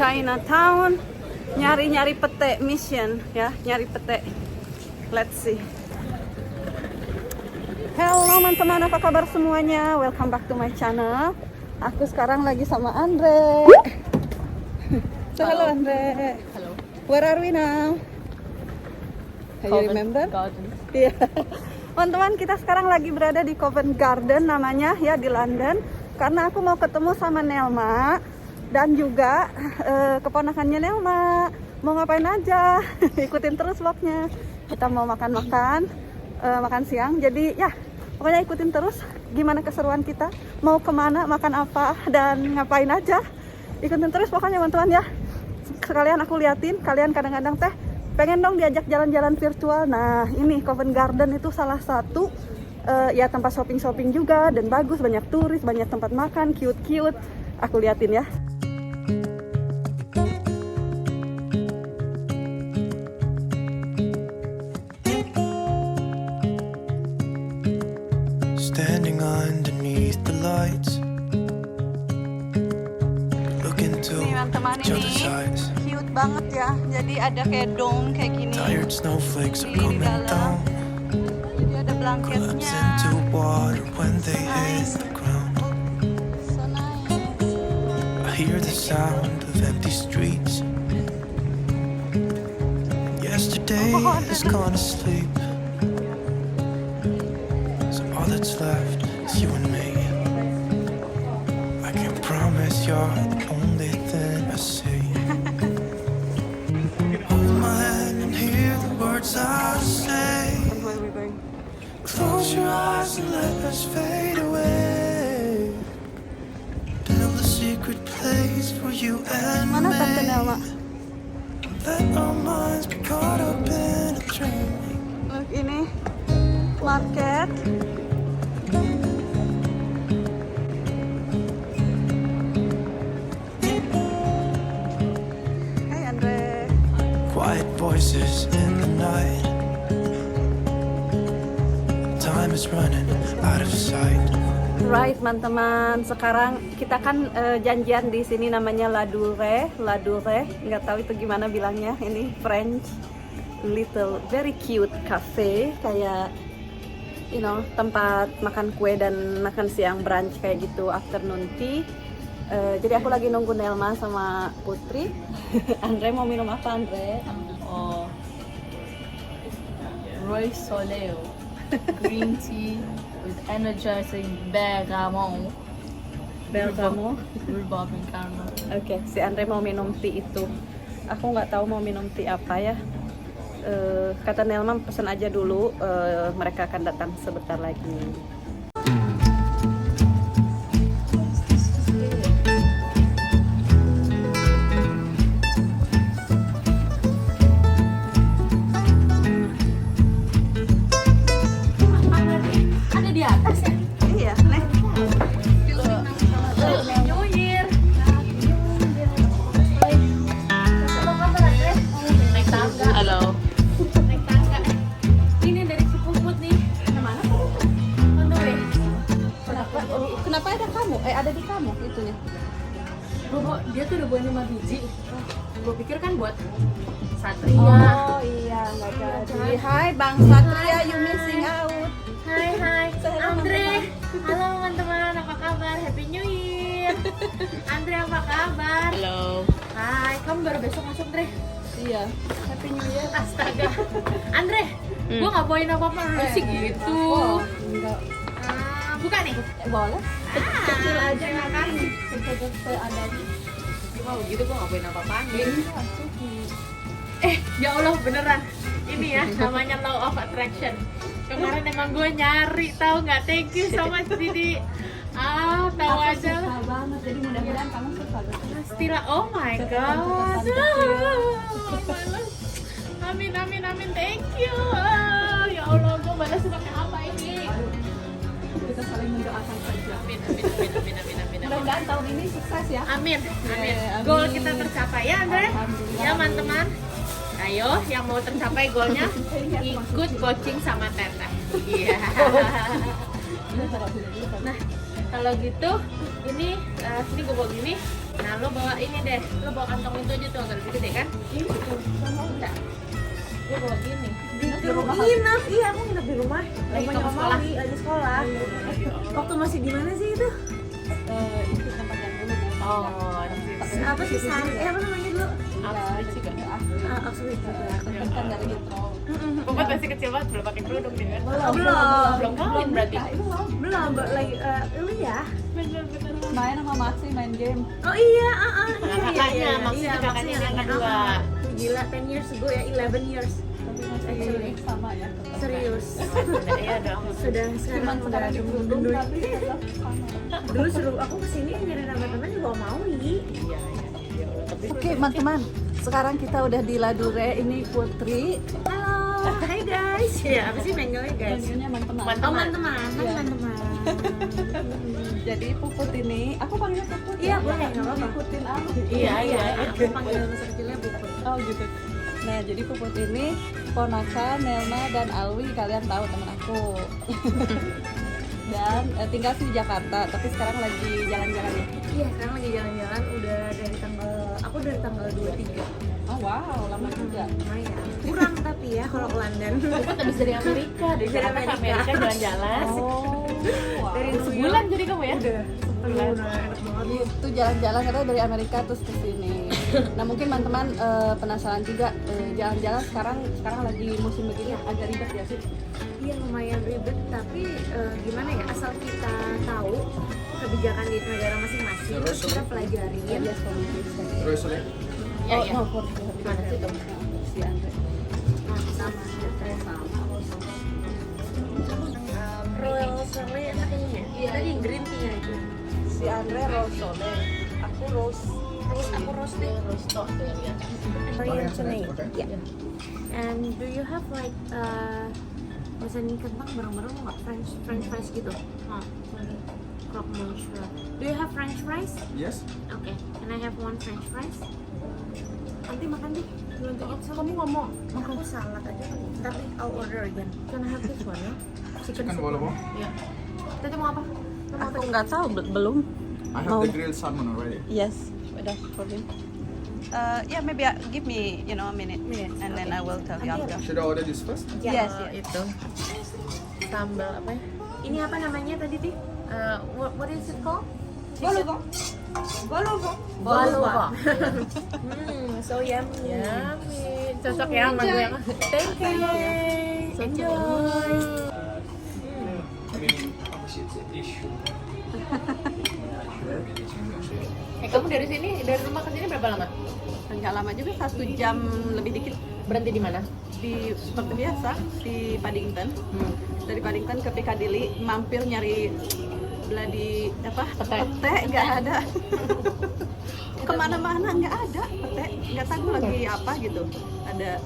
Chinatown, nyari-nyari pete mission ya, nyari pete. Let's see. Halo teman-teman, apa kabar semuanya? Welcome back to my channel. Aku sekarang lagi sama Andre. So hello Andre. Hello. Where are we now? You remember? Garden. Iya. Teman-teman, kita sekarang lagi berada di Covent Garden namanya ya, di London. Karena aku mau ketemu sama Nelma dan juga keponakannya Nelma. Mau ngapain aja? Ikutin terus vlognya. Kita mau makan-makan, makan siang. Jadi ya, pokoknya ikutin terus gimana keseruan kita. Mau kemana, makan apa, dan ngapain aja. Ikutin terus pokoknya teman-teman ya. Sekalian aku liatin, kalian kadang-kadang pengen dong diajak jalan-jalan virtual. Nah ini Covent Garden itu salah satu ya tempat shopping-shopping juga, dan bagus, banyak turis, banyak tempat makan, cute-cute. Aku liatin ya. Standing underneath the lights, looking into Ini teman-teman, each other's ini eyes. cute banget ya. Jadi ada kayak dome kayak gini. Tired snowflakes are Di coming dalam. down, Jadi ada collapse blanketnya. into water when they hit the ground. So nice. I hear the sound of empty streets. Yesterday has gone to sleep, so all that's left is you and me. I can promise you're the only thing I see. Hold my hand and hear the words I say. Where are we going? Close your eyes and let us fade away. Build a secret place for you and Mana Tante Nelma? me. Let our minds be caught up in a dream. Look, ini market. Hai Andre. Quiet voices in the night. Time is running out of sight. Right teman-teman, sekarang kita kan janjian di sini namanya La Doure, nggak tahu itu gimana bilangnya. Ini French, little very cute cafe, kayak tempat makan kue dan makan siang, brunch kayak gitu, afternoon tea. Jadi aku lagi nunggu Nelma sama Putri. Andre mau minum apa Andre? Oh, Roy Soleo green tea with energizing bergamot. Rhubarb and caramel. Oke, si Andre mau minum tea itu. Aku nggak tahu mau minum tea apa ya. Kata Nelma pesan aja dulu. Mereka akan datang sebentar lagi. Ada di atas ya? Iya, nih. New Year. Naik tangga. Halo. Naik tangga. Ini dari Cikuput nih. Kemana? On the way. Kenapa ada kamu? Ada di kamu itunya. Dia tuh udah buat 5 biji. Gue pikir kan buat Satria. Oh iya, nggak jadi. Hai Bang Satria, you missing out. Hai Andre. Halo teman-teman, apa kabar? Happy New Year. Andre, apa kabar? Halo. Hai, kamu baru besok masuk, Andre? Iya, Happy New Year. Astaga. Andre, gua nggak bawain apa-apa lu sih gitu. Oh, enggak. Buka nih. Boleh. Kecil aja makan. Kecil ada. Oh gitu, gua nggak bawain apa-apaan. Ya Allah, beneran. Ini ya namanya law of attraction. Kemarin emang gue nyari, tahu nggak? Thank you so much Didi. Tahu aja lah. Susah banget, jadi mudah-mudahan kamu suka. Pastilah. Oh my god. Amin. Thank you. Ya Allah, gue balas pakai apa ini? Kita saling mendoakan saja. Amin. Mudah-mudahan tahun ini sukses ya. Amin. Amin. Goal kita tercapai ya, Andre. Alhamdulillah. Ya, teman-teman. Ayo, yang mau tercapai goalnya ikut coaching sama Teteh. Iya. Nah, kalau gitu Ini sini gue bawa gini. Nah lo bawa ini deh, lo bawa kantong itu aja tuh agak lebih gede kan? Ini enggak. Gue bawa gini. Di rumah. Nginep, iya aku nginep di rumah. Lagi Rumahnya kamu Om sekolah? Mawi, lagi sekolah. Waktu masih di mana sih itu? Itu tempat yang dulu ya. Oh, Apa sih apa namanya dulu? Auschwitz juga. Auschwitz juga. Kan dari itu. Puput masih kecil banget, belum pakai kerudung nih kan? Belum. Belum kawin berarti. Belum, lagi lu ya. Bener-bener. Main sama Maxi, main game. Oh iya, Kakaknya, maksudnya kakaknya yang kedua. Gila, 10 years ago ya, 11 years. Tapi masih Actually. sama ya. Serius. Iya dong. Sudah Cuman sekarang udah sekarang di dulu Bandung tapi tetap sama. dulu suruh aku kesini nyari nama teman juga mau nih. Iya. Oke teman-teman, sekarang kita udah di Ladure. Ini Putri. Halo, hai guys. Ya, apa sih manggilnya guys? Manggilnya teman-teman. Man- Oh, teman-teman, Iya. teman-teman. Jadi Puput ini, aku panggil Puput. Iya, ya? boleh, nggak apa-apa. Ikutin aku. Iya. Aku panggil masa kecilnya Puput. Oh gitu. Nah, jadi Puput ini ponakan Nelma dan Alwi, kalian tahu teman aku. Dan tinggal sih di Jakarta, tapi sekarang lagi jalan-jalan ya. Iya, sekarang lagi jalan-jalan udah dari tanggal 23. Oh wow, lama juga. Lumayan. Kurang tapi ya kalau ke London. Puput habis dari Amerika, dari Dari Jakarta ke Amerika. Amerika jalan-jalan. Oh, wow. Dari Sebulan jadi kamu ya? Aduh, enak banget. Itu jalan-jalan katanya dari Amerika terus ke sini. Nah mungkin teman-teman penasaran juga jalan-jalan sekarang lagi musim begini agak ribet ya sih. Iya, lumayan ribet tapi gimana ya, asal kita tahu kebijakan di negara masing-masing terus kita pelajarin. Yes, communication. Iya, iya. Oh, no, for sure. Mana sih tuh? Si Andre. Nah, sama. Royal Sole enak ini ya? Iya, tadi green tea aja. Si Andre Rose Sole, aku Rose. Aku rose deh. Rosto tuh yang di atas. Korean Chennai. Iya. And do you have like pesan kentang bareng-bareng nggak? French fries gitu? Croque monsieur. Do you have French fries? Yes. Okay. Can I have one French fries? Nanti makan deh. Kamu ngomong makan salad aja kali. Tapi I'll order again. Can I have this one ya? Chicken volleyball. Iya. Tadi mau apa? Aku nggak tahu belum. I have the grilled salmon already. Yes, udah for him. Yeah, maybe give me a minute, Yes, and then I will tell you after. Should I order this first? Yes, Oh, yes. itu sambal apa ya? Ini apa namanya tadi, Ti? What is it called? Bolovo. Bolovo. So yummy. Yummy. Cocok ya sama gue yang thank you. Enjoy. Kamu dari sini, dari rumah ke sini berapa lama? Enggak lama juga, 1 jam lebih dikit. Berhenti di mana? Di seperti biasa di Paddington. Dari Paddington ke Piccadilly, mampir nyari bloody pete nggak ada. Kemana-mana nggak ada pete, nggak tahu lagi apa gitu. Ada.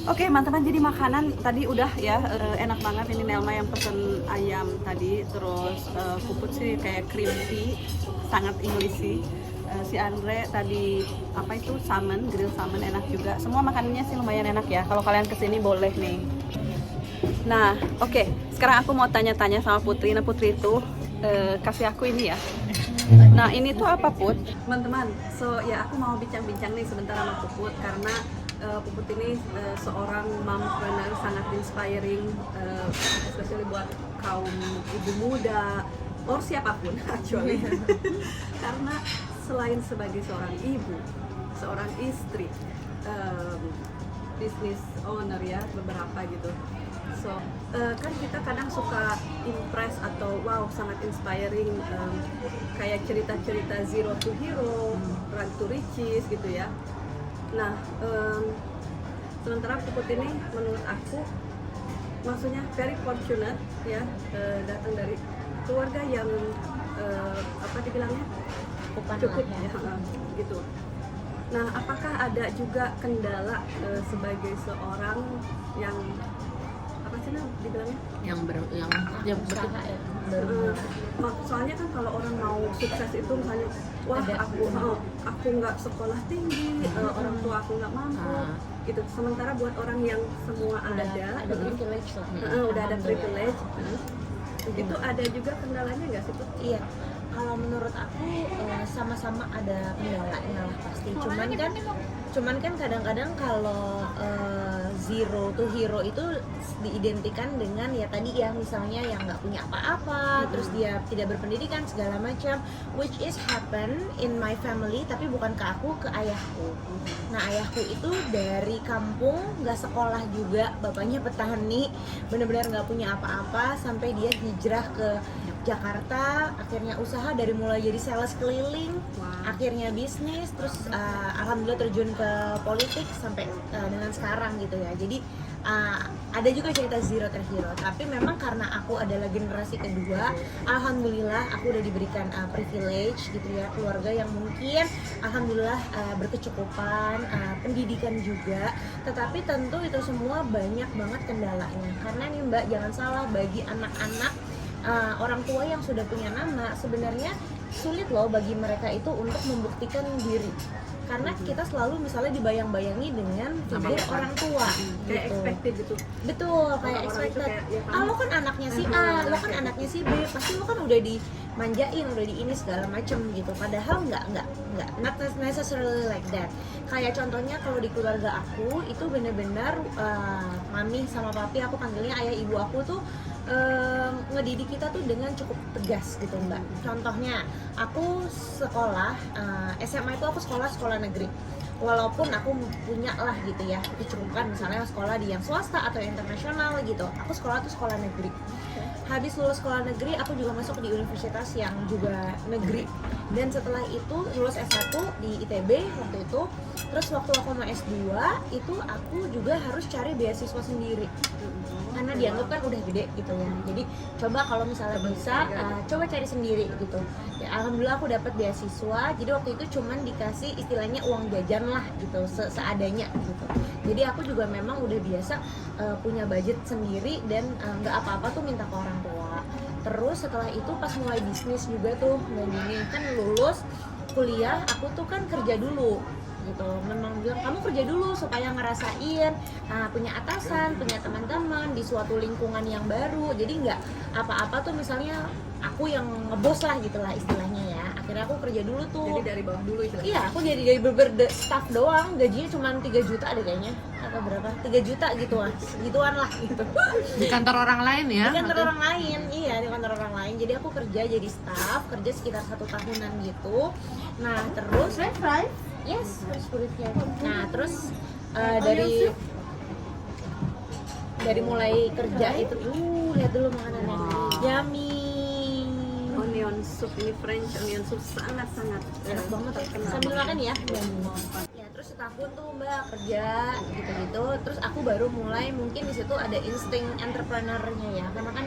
Oke teman-teman, jadi makanan tadi udah ya, enak banget. Ini Nelma yang pesen ayam tadi, terus Puput sih kayak cream tea, sangat Inggrisy. Si Andre tadi apa itu salmon, grill salmon, enak juga. Semua makanannya sih lumayan enak ya. Kalau kalian kesini boleh nih. Nah, oke. Sekarang aku mau tanya-tanya sama Putri. Nah, Putri itu kasih aku ini ya. Nah, ini tuh apa, Put? Teman-teman, so ya aku mau bincang-bincang nih sebentar sama Puput karena Puput ini seorang mompreneur sangat inspiring, especially buat kaum ibu muda or siapapun actually. Karena selain sebagai seorang ibu, seorang istri, business owner ya, beberapa gitu. So, kan kita kadang suka impress atau wow, sangat inspiring, kayak cerita-cerita zero to hero, run to riches gitu ya. Nah, sementara Puput ini menurut aku maksudnya very fortunate ya, datang dari keluarga yang apa dibilangnya cukup ya, gitu. Nah, apakah ada juga kendala sebagai seorang yang apa sih dibilangnya? Yang berusaha ya. Soalnya kan kalau orang mau sukses itu misalnya, wah aku nggak sekolah tinggi, orang tua aku nggak mampu, gitu. Sementara buat orang yang semua ada privilege lah. udah ada privilege, itu ada juga kendalanya nggak sih tuh? Iya. Kalau menurut aku sama-sama ada kendalanya lah pasti. Cuman kan kadang-kadang kalau zero to hero itu diidentikan dengan ya tadi ya misalnya yang nggak punya apa-apa, terus dia tidak berpendidikan segala macam, which is happen in my family, tapi bukan ke aku, ke ayahku. Nah ayahku itu dari kampung, nggak sekolah juga, bapaknya petani, benar-benar nggak punya apa-apa sampai dia hijrah ke Jakarta, akhirnya usaha dari mulai jadi sales keliling, akhirnya bisnis, terus alhamdulillah terjun ke politik sampai dengan sekarang gitu ya. Jadi ada juga cerita zero to hero, tapi memang karena aku adalah generasi kedua, alhamdulillah aku udah diberikan privilege gitu ya, keluarga yang mungkin alhamdulillah berkecukupan, pendidikan juga, tetapi tentu itu semua banyak banget kendalanya. Karena nih Mbak, jangan salah, bagi anak-anak orang tua yang sudah punya nama sebenarnya sulit loh bagi mereka itu untuk membuktikan diri, karena kita selalu misalnya dibayang-bayangi dengan figur orang tua Kayak expected gitu. betul, kayak Orang-orang expected. itu kayak, ya kan? Lo kan anaknya si A, lo kan anaknya si B, pasti lo kan udah dimanjain, udah di ini segala macem gitu. Padahal nggak, not necessarily like that. Kayak contohnya kalau di keluarga aku itu bener-bener mami sama papi, aku panggilnya ayah ibu aku tuh ngedidik kita tuh dengan cukup tegas gitu Mbak. Contohnya aku sekolah SMA itu aku sekolah negeri. Walaupun aku punya lah gitu ya kecukupan misalnya sekolah di yang swasta atau internasional gitu, aku sekolah tuh sekolah negeri. Habis lulus sekolah negeri aku juga masuk di universitas yang juga negeri, dan setelah itu lulus S1 di ITB waktu itu. Terus waktu aku mau S2 itu aku juga harus cari beasiswa sendiri karena dianggap kan udah gede gitu ya. Jadi coba kalau misalnya bisa coba cari sendiri gitu ya. Alhamdulillah aku dapat beasiswa, jadi waktu itu cuman dikasih istilahnya uang jajan lah gitu, seadanya gitu. Jadi aku juga memang udah biasa punya budget sendiri dan nggak apa-apa tuh minta ke orang tua. Terus setelah itu pas mulai bisnis juga tuh, dan ini kan lulus kuliah aku tuh kan kerja dulu gitu, memang bilang kamu kerja dulu supaya ngerasain punya atasan, punya teman-teman di suatu lingkungan yang baru. Jadi nggak apa-apa tuh misalnya aku yang ngebos lah gitulah istilahnya ya. Akhirnya aku kerja dulu tuh. Jadi dari bawah dulu istilahnya. Iya, aku jadi dari staff doang, gajinya cuma 3 juta deh kayaknya, atau berapa? 3 juta gituan lah gitu. Di kantor orang lain ya? Di kantor orang lain, iya di kantor orang lain. Jadi aku kerja jadi staff, kerja sekitar 1 tahunan gitu. Nah terus, yes, harus kulit ya. Nah terus dari mulai kerja itu, lihat dulu makanannya, yummy. Onion soup ini French onion soup sangat-sangat Enak banget, sambil makan ya. Ya terus setahun tuh Mbak kerja gitu-gitu, terus aku baru mulai mungkin di situ ada insting entrepreneurnya ya, karena kan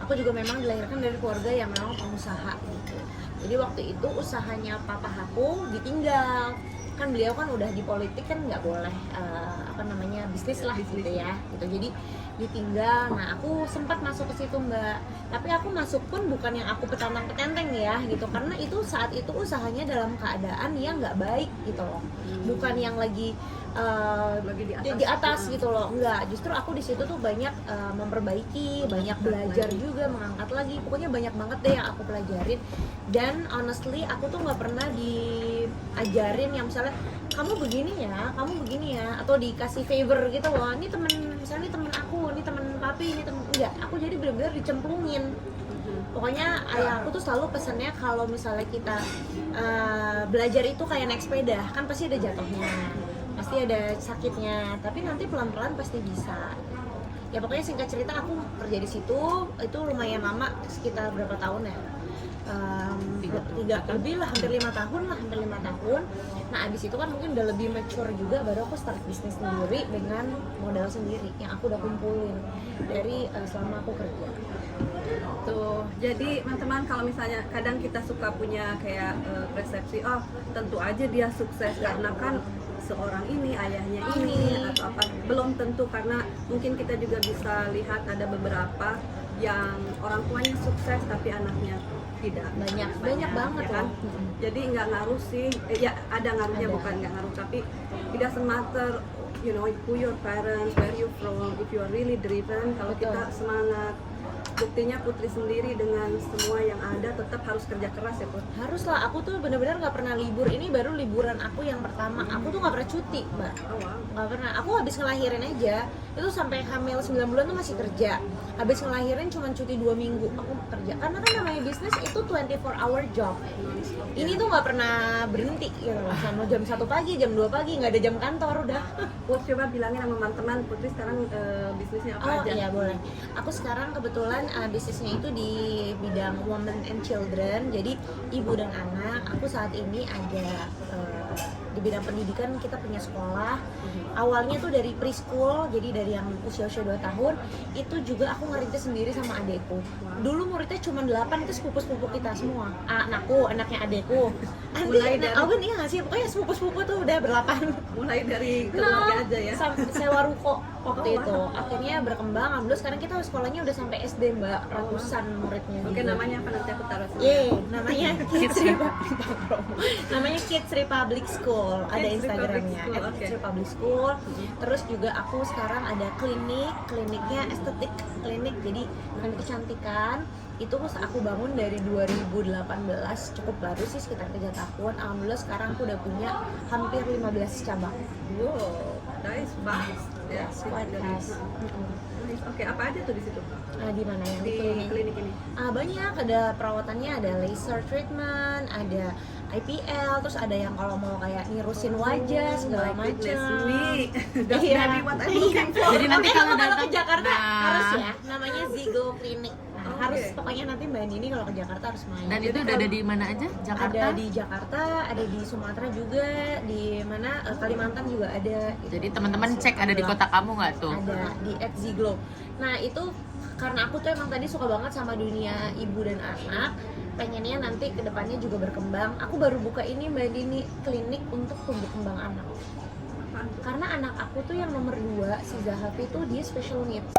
aku juga memang dilahirkan dari keluarga yang memang pengusaha gitu. Jadi waktu itu usahanya papa aku ditinggal, kan beliau kan udah di politik kan nggak boleh bisnis lah gitu ya gitu. Jadi ditinggal. Nah aku sempat masuk ke situ Mbak, tapi aku masuk pun bukan yang aku petantang-petenteng ya gitu, karena itu saat itu usahanya dalam keadaan yang nggak baik gitu loh, bukan yang lagi di atas gitu loh, enggak. Justru aku di situ tuh banyak memperbaiki, banyak belajar juga, mengangkat lagi, pokoknya banyak banget deh yang aku pelajarin. Dan honestly aku tuh nggak pernah diajarin yang misalnya kamu begini ya, atau dikasih favor gitu loh, ini temen, misalnya ini temen aku, ini temen papi, ini temen, enggak. Aku jadi benar-benar dicemplungin. Pokoknya ayah aku tuh selalu pesannya kalau misalnya kita belajar itu kayak naik sepeda, kan pasti ada jatuhnya, pasti ada sakitnya, tapi nanti pelan-pelan pasti bisa. Ya pokoknya singkat cerita aku kerja di situ itu lumayan lama, sekitar berapa tahun ya? 3 lebih lah, hampir 5 tahun. Nah abis itu kan mungkin udah lebih mature juga, baru aku start bisnis sendiri dengan modal sendiri yang aku udah kumpulin dari selama aku kerja. Tuh, jadi teman-teman kalau misalnya kadang kita suka punya kayak persepsi, oh tentu aja dia sukses karena kan seorang ini, ayahnya ini atau apa, belum tentu, karena mungkin kita juga bisa lihat ada beberapa yang orang tuanya sukses tapi anaknya tidak, banyak banget ya kan? loh. Jadi nggak ngaruh sih, ya ada ngaruhnya, bukan nggak ngaruh, tapi it doesn't matter, you know, who your parents, where you from, if you are really driven, kalau Betul. kita semangat buktinya Putri sendiri dengan semua yang ada tetap harus kerja keras ya Put. Harus lah, aku tuh bener-bener nggak pernah libur. Ini baru liburan aku yang pertama. Aku tuh nggak pernah cuti, Mbak. Oh wow. Nggak pernah. Aku habis ngelahirin aja, itu sampai hamil 9 bulan tuh masih kerja. Habis ngelahirin cuma cuti 2 minggu aku kerja. Karena kan namanya bisnis itu 24 hour job. Ini tuh nggak pernah berhenti gitu loh. Sama jam 1 pagi, jam 2 pagi, nggak ada jam kantor udah. Put, coba bilangin sama teman-teman Putri sekarang bisnisnya apa Oh aja? iya boleh. Aku sekarang kebetulan bisnisnya itu di bidang women and children. Jadi ibu dan anak. Aku saat ini ada di bidang pendidikan, kita punya sekolah. Awalnya tuh dari preschool, jadi dari yang usia-usia 2 tahun. Itu juga aku ngerintis sendiri sama adekku. Dulu muridnya cuma 8, itu sepupu-sepupu kita semua. Anakku, anaknya adekku. Mulai dari- Alvin iya nggak sih? Pokoknya sepupu-sepupu tuh udah ber-8. Mulai dari keluarga aja ya. Sewa ruko waktu Oh, itu. Akhirnya berkembang. Alhamdulillah sekarang kita sekolahnya udah sampai SD, Mbak. Ratusan muridnya. Oke, juga. namanya apa nanti aku taruh sini. Namanya Kids Republic. Namanya Kids Republic School. Ada Kids Instagramnya. Republic School, oke. Kids Republic School. Terus juga aku sekarang ada kliniknya estetik klinik. Jadi klinik kecantikan. Itu aku bangun dari 2018, cukup baru sih, sekitar 3 tahun. Alhamdulillah sekarang aku udah punya hampir 15 cabang. Wow, that is fast. Ya, Quite fast. Nice. Oke, apa aja tuh di situ? Nah, di mana yang Di klinik ini? Banyak, ada perawatannya, ada laser treatment, ada IPL, terus ada yang kalau mau kayak nirusin wajah segala My goodness macam. me. That's Iya. maybe what I'm looking for. Jadi nanti kalau ke datang, Jakarta nah. harus ya, namanya Zigo Clinic. Nah, Oke. harus pokoknya nanti Mbak Nini kalau ke Jakarta harus main. Dan itu udah ada di mana aja? Jakarta? Ada di Jakarta, ada di Sumatera juga, di mana Kalimantan juga ada. Jadi teman-teman cek ada di kota kamu nggak tuh? Ada di @ziglo. Nah itu karena aku tuh emang tadi suka banget sama dunia ibu dan anak, pengennya nanti kedepannya juga berkembang. Aku baru buka ini Mbak Dini, klinik untuk tumbuh kembang anak. Karena anak aku tuh yang nomor 2, si Zahafi tuh dia special needs.